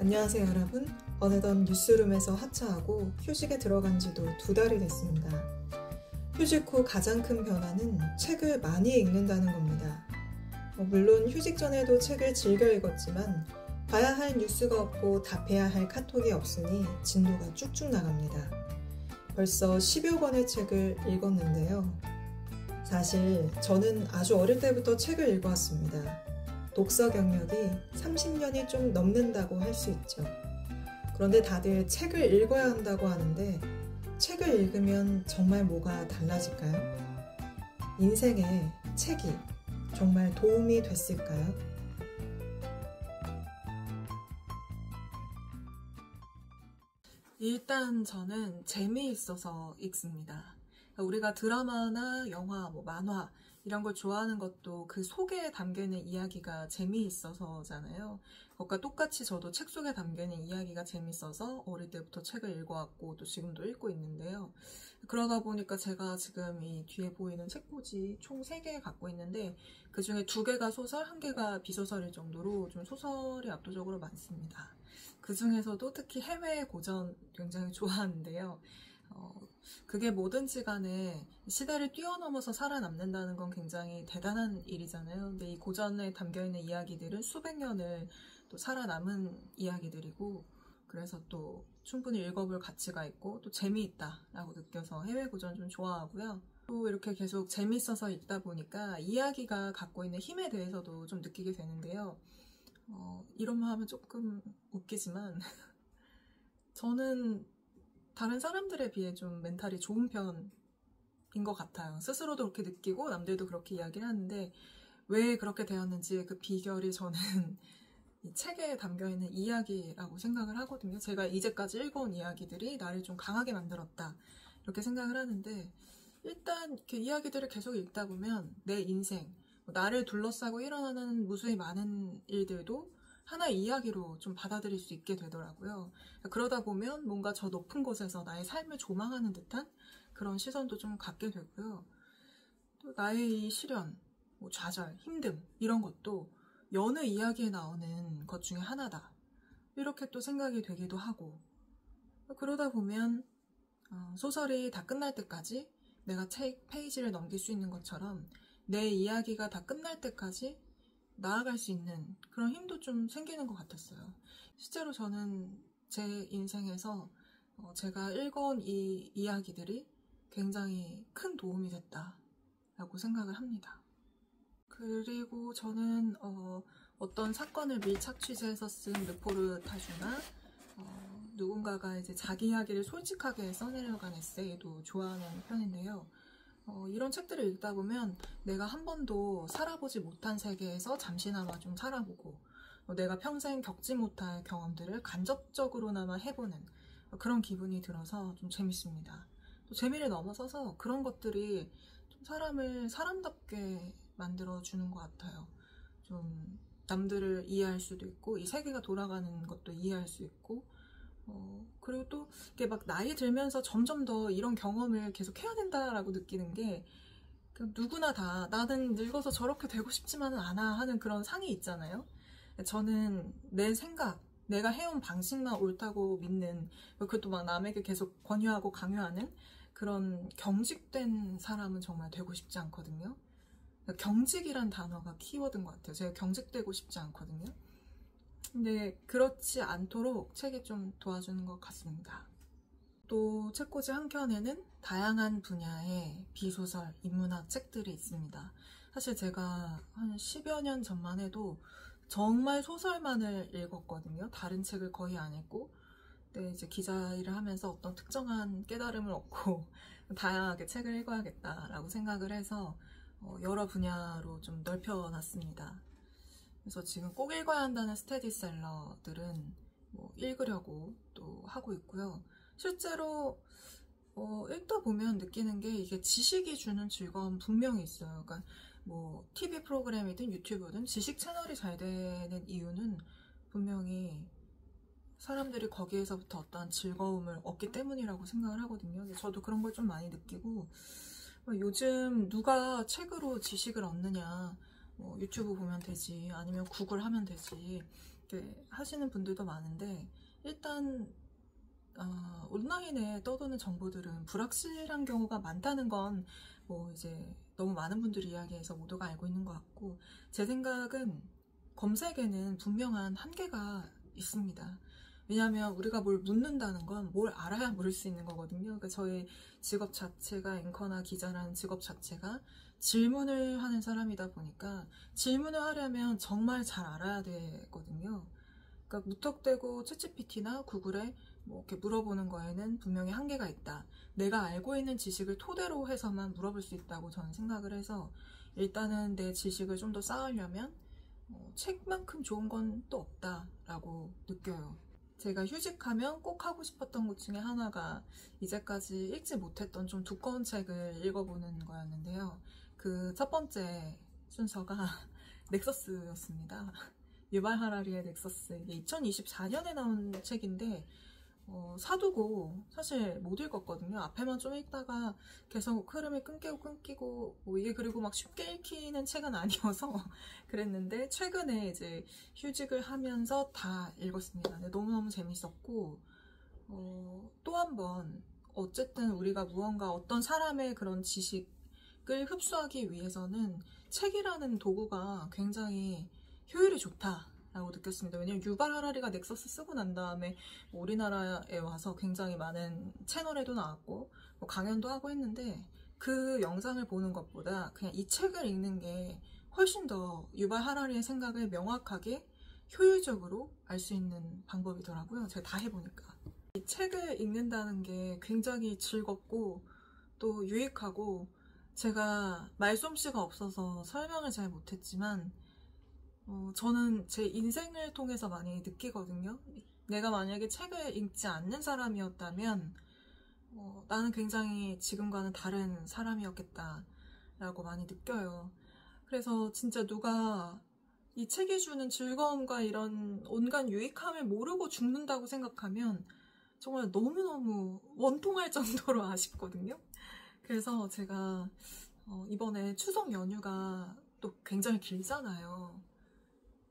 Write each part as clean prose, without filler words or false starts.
안녕하세요 여러분. 어느덧 뉴스룸에서 하차하고 휴직에 들어간 지도 2달이 됐습니다. 휴직 후 가장 큰 변화는 책을 많이 읽는다는 겁니다. 물론 휴직 전에도 책을 즐겨 읽었지만 봐야 할 뉴스가 없고 답해야 할 카톡이 없으니 진도가 쭉쭉 나갑니다. 벌써 10여 권의 책을 읽었는데요. 사실 저는 아주 어릴 때부터 책을 읽어왔습니다. 독서 경력이 30년이 좀 넘는다고 할 수 있죠. 그런데 다들 책을 읽어야 한다고 하는데 책을 읽으면 정말 뭐가 달라질까요? 인생에 책이 정말 도움이 됐을까요? 일단 저는 재미있어서 읽습니다. 우리가 드라마나 영화, 만화 이런 걸 좋아하는 것도 그 속에 담겨있는 이야기가 재미있어서잖아요. 그것과 똑같이 저도 책 속에 담겨있는 이야기가 재밌어서 어릴 때부터 책을 읽어왔고 또 지금도 읽고 있는데요. 그러다 보니까 제가 지금 이 뒤에 보이는 책꽂이 총 3개 갖고 있는데 그 중에 2개가 소설, 1개가 비소설일 정도로 좀 소설이 압도적으로 많습니다. 그 중에서도 특히 해외 고전 굉장히 좋아하는데요. 그게 뭐든지 간에 시대를 뛰어넘어서 살아남는다는 건 굉장히 대단한 일이잖아요. 근데 이 고전에 담겨있는 이야기들은 수백 년을 또 살아남은 이야기들이고, 그래서 또 충분히 읽어볼 가치가 있고 또 재미있다라고 느껴서 해외 고전 좀 좋아하고요. 또 이렇게 계속 재밌어서 읽다 보니까 이야기가 갖고 있는 힘에 대해서도 좀 느끼게 되는데요. 이런 말 하면 조금 웃기지만 저는 다른 사람들에 비해 좀 멘탈이 좋은 편인 것 같아요. 스스로도 그렇게 느끼고 남들도 그렇게 이야기를 하는데 왜 그렇게 되었는지 그 비결이 저는 이 책에 담겨있는 이야기라고 생각을 하거든요. 제가 이제까지 읽어온 이야기들이 나를 좀 강하게 만들었다 이렇게 생각을 하는데, 일단 이렇게 이야기들을 계속 읽다 보면 내 인생, 나를 둘러싸고 일어나는 무수히 많은 일들도 하나의 이야기로 좀 받아들일 수 있게 되더라고요. 그러다 보면 뭔가 저 높은 곳에서 나의 삶을 조망하는 듯한 그런 시선도 좀 갖게 되고요. 또 나의 이 시련, 좌절, 힘듦 이런 것도 여느 이야기에 나오는 것 중에 하나다. 이렇게 또 생각이 되기도 하고, 그러다 보면 소설이 다 끝날 때까지 내가 책 페이지를 넘길 수 있는 것처럼 내 이야기가 다 끝날 때까지 나아갈 수 있는 그런 힘도 좀 생기는 것 같았어요. 실제로 저는 제 인생에서 제가 읽어온 이 이야기들이 굉장히 큰 도움이 됐다라고 생각을 합니다. 그리고 저는 어떤 사건을 밀착 취재해서 쓴 르포르타주나 누군가가 이제 자기 이야기를 솔직하게 써내려간 에세이도 좋아하는 편인데요. 이런 책들을 읽다 보면 내가 한 번도 살아보지 못한 세계에서 잠시나마 좀 살아보고 내가 평생 겪지 못할 경험들을 간접적으로나마 해보는 그런 기분이 들어서 좀 재밌습니다. 또 재미를 넘어서서 그런 것들이 좀 사람을 사람답게 만들어주는 것 같아요. 좀 남들을 이해할 수도 있고 이 세계가 돌아가는 것도 이해할 수 있고, 그리고 또 이게 막 나이 들면서 점점 더 이런 경험을 계속 해야 된다라고 느끼는 게, 누구나 다 나는 늙어서 저렇게 되고 싶지만은 않아 하는 그런 상이 있잖아요. 저는 내 생각, 내가 해온 방식만 옳다고 믿는, 그것도 막 남에게 계속 권유하고 강요하는 그런 경직된 사람은 정말 되고 싶지 않거든요. 경직이란 단어가 키워드인 것 같아요. 제가 경직되고 싶지 않거든요. 근데 그렇지 않도록 책이 좀 도와주는 것 같습니다. 또 책꽂이 한켠에는 다양한 분야의 비소설, 인문학 책들이 있습니다. 사실 제가 한 10여 년 전만 해도 정말 소설만을 읽었거든요. 다른 책을 거의 안 읽고. 근데 이제 기자 일을 하면서 어떤 특정한 깨달음을 얻고 다양하게 책을 읽어야겠다라고 생각을 해서 여러 분야로 좀 넓혀놨습니다. 그래서 지금 꼭 읽어야 한다는 스테디셀러들은 읽으려고 또 하고 있고요. 실제로 읽다 보면 느끼는 게 이게 지식이 주는 즐거움 분명히 있어요. 그러니까 TV 프로그램이든 유튜브든 지식 채널이 잘 되는 이유는 분명히 사람들이 거기에서부터 어떠한 즐거움을 얻기 때문이라고 생각을 하거든요. 저도 그런 걸 좀 많이 느끼고, 요즘 누가 책으로 지식을 얻느냐, 유튜브 보면 되지, 아니면 구글 하면 되지, 이렇게 하시는 분들도 많은데, 일단 온라인에 떠도는 정보들은 불확실한 경우가 많다는 건 뭐 이제 너무 많은 분들이 이야기해서 모두가 알고 있는 것 같고, 제 생각은 검색에는 분명한 한계가 있습니다. 왜냐하면 우리가 뭘 묻는다는 건 뭘 알아야 물을 수 있는 거거든요. 그러니까 저의 직업 자체가, 앵커나 기자라는 직업 자체가 질문을 하는 사람이다 보니까 질문을 하려면 정말 잘 알아야 되거든요. 그러니까 무턱대고 챗GPT나 구글에 뭐 이렇게 물어보는 거에는 분명히 한계가 있다. 내가 알고 있는 지식을 토대로 해서만 물어볼 수 있다고 저는 생각을 해서, 일단은 내 지식을 좀 더 쌓으려면 책만큼 좋은 건 또 없다라고 느껴요. 제가 휴직하면 꼭 하고 싶었던 것 중에 하나가 이제까지 읽지 못했던 좀 두꺼운 책을 읽어보는 거였는데요. 그 첫 번째 순서가 넥서스였습니다. 유발 하라리의 넥서스. 이게 2024년에 나온 책인데 사두고 사실 못 읽었거든요. 앞에만 좀 읽다가 계속 흐름이 끊기고 뭐 이게 그리고 막 쉽게 읽히는 책은 아니어서 그랬는데, 최근에 이제 휴직을 하면서 다 읽었습니다. 근데 너무너무 재밌었고, 또 한 번 어쨌든 우리가 무언가 어떤 사람의 그런 지식을 흡수하기 위해서는 책이라는 도구가 굉장히 효율이 좋다라고 느꼈습니다. 왜냐면 유발 하라리가 넥서스 쓰고 난 다음에 뭐 우리나라에 와서 굉장히 많은 채널에도 나왔고 뭐 강연도 하고 했는데, 그 영상을 보는 것보다 그냥 이 책을 읽는 게 훨씬 더 유발 하라리의 생각을 명확하게 효율적으로 알 수 있는 방법이더라고요. 제가 다 해보니까. 이 책을 읽는다는 게 굉장히 즐겁고 또 유익하고, 제가 말솜씨가 없어서 설명을 잘 못했지만 저는 제 인생을 통해서 많이 느끼거든요. 내가 만약에 책을 읽지 않는 사람이었다면 나는 굉장히 지금과는 다른 사람이었겠다라고 많이 느껴요. 그래서 진짜 누가 이 책이 주는 즐거움과 이런 온갖 유익함을 모르고 죽는다고 생각하면 정말 너무너무 원통할 정도로 아쉽거든요. 그래서 제가 이번에 추석 연휴가 또 굉장히 길잖아요.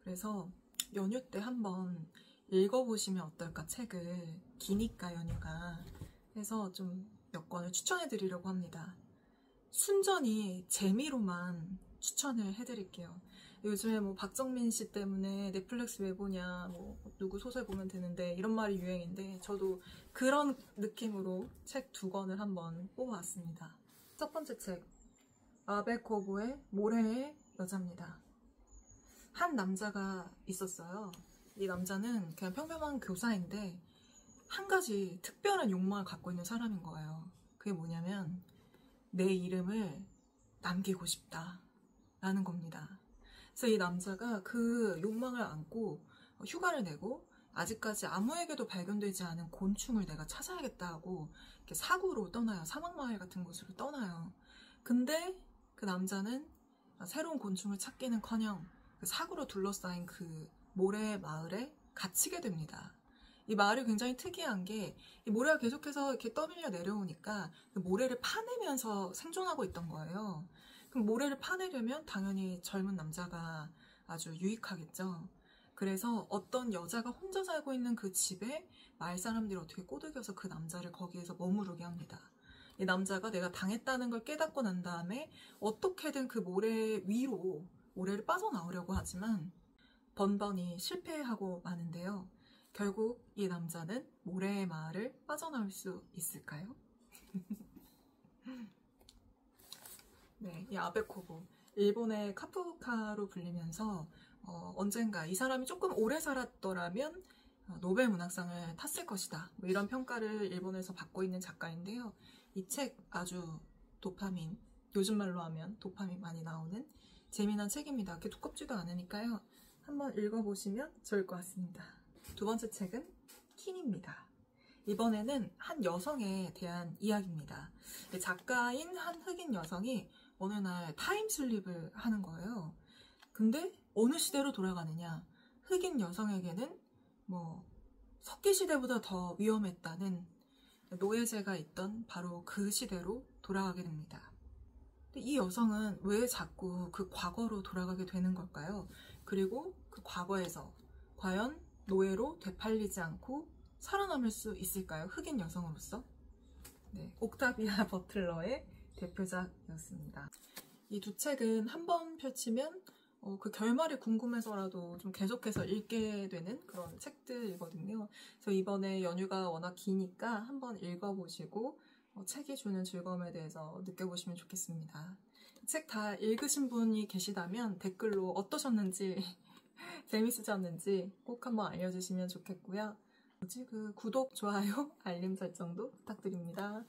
그래서 연휴 때 한번 읽어보시면 어떨까, 책을. 기니까 연휴가. 해서 좀 몇 권을 추천해 드리려고 합니다. 순전히 재미로만 추천을 해드릴게요. 요즘에 뭐 박정민 씨 때문에 넷플릭스 왜 보냐, 뭐 누구 소설 보면 되는데 이런 말이 유행인데, 저도 그런 느낌으로 책 2권을 한번 뽑아왔습니다. 첫 번째 책, 아베 코보의 모래의 여자입니다. 한 남자가 있었어요. 이 남자는 그냥 평범한 교사인데 한 가지 특별한 욕망을 갖고 있는 사람인 거예요. 그게 뭐냐면 내 이름을 남기고 싶다 라는 겁니다. 그래서 이 남자가 그 욕망을 안고 휴가를 내고, 아직까지 아무에게도 발견되지 않은 곤충을 내가 찾아야겠다 하고 이렇게 사구로 떠나요. 사막마을 같은 곳으로 떠나요. 근데 그 남자는 새로운 곤충을 찾기는커녕 그 사구로 둘러싸인 그 모래 마을에 갇히게 됩니다. 이 마을이 굉장히 특이한 게, 이 모래가 계속해서 이렇게 떠밀려 내려오니까 그 모래를 파내면서 생존하고 있던 거예요. 그럼 모래를 파내려면 당연히 젊은 남자가 아주 유익하겠죠. 그래서 어떤 여자가 혼자 살고 있는 그 집에 마을 사람들이 어떻게 꼬드겨서 그 남자를 거기에서 머무르게 합니다. 이 남자가 내가 당했다는 걸 깨닫고 난 다음에 어떻게든 그 모래 위로 모래를 빠져나오려고 하지만 번번이 실패하고 마는데요. 결국 이 남자는 모래의 마을을 빠져나올 수 있을까요? 네, 이 아베 코보, 일본의 카프카로 불리면서 언젠가 이 사람이 조금 오래 살았더라면 노벨 문학상을 탔을 것이다, 뭐 이런 평가를 일본에서 받고 있는 작가인데요. 이 책 아주 도파민, 요즘 말로 하면 도파민 많이 나오는 재미난 책입니다. 그렇게 두껍지도 않으니까요. 한번 읽어보시면 좋을 것 같습니다. 두 번째 책은 킨입니다. 이번에는 한 여성에 대한 이야기입니다. 작가인 한 흑인 여성이 어느 날 타임슬립을 하는 거예요. 근데 어느 시대로 돌아가느냐, 흑인 여성에게는 뭐 석기시대보다 더 위험했다는 노예제가 있던 바로 그 시대로 돌아가게 됩니다. 근데 이 여성은 왜 자꾸 그 과거로 돌아가게 되는 걸까요? 그리고 그 과거에서 과연 노예로 되팔리지 않고 살아남을 수 있을까요? 흑인 여성으로서. 네, 옥타비아 버틀러의 대표작이었습니다. 이 두 책은 한 번 펼치면 그 결말이 궁금해서라도 좀 계속해서 읽게 되는 그런 책들이거든요. 그래서 이번에 연휴가 워낙 기니까 한번 읽어보시고 책이 주는 즐거움에 대해서 느껴보시면 좋겠습니다. 책 다 읽으신 분이 계시다면 댓글로 어떠셨는지 재밌으셨는지 꼭 한번 알려주시면 좋겠고요. 구독, 좋아요, 알림 설정도 부탁드립니다.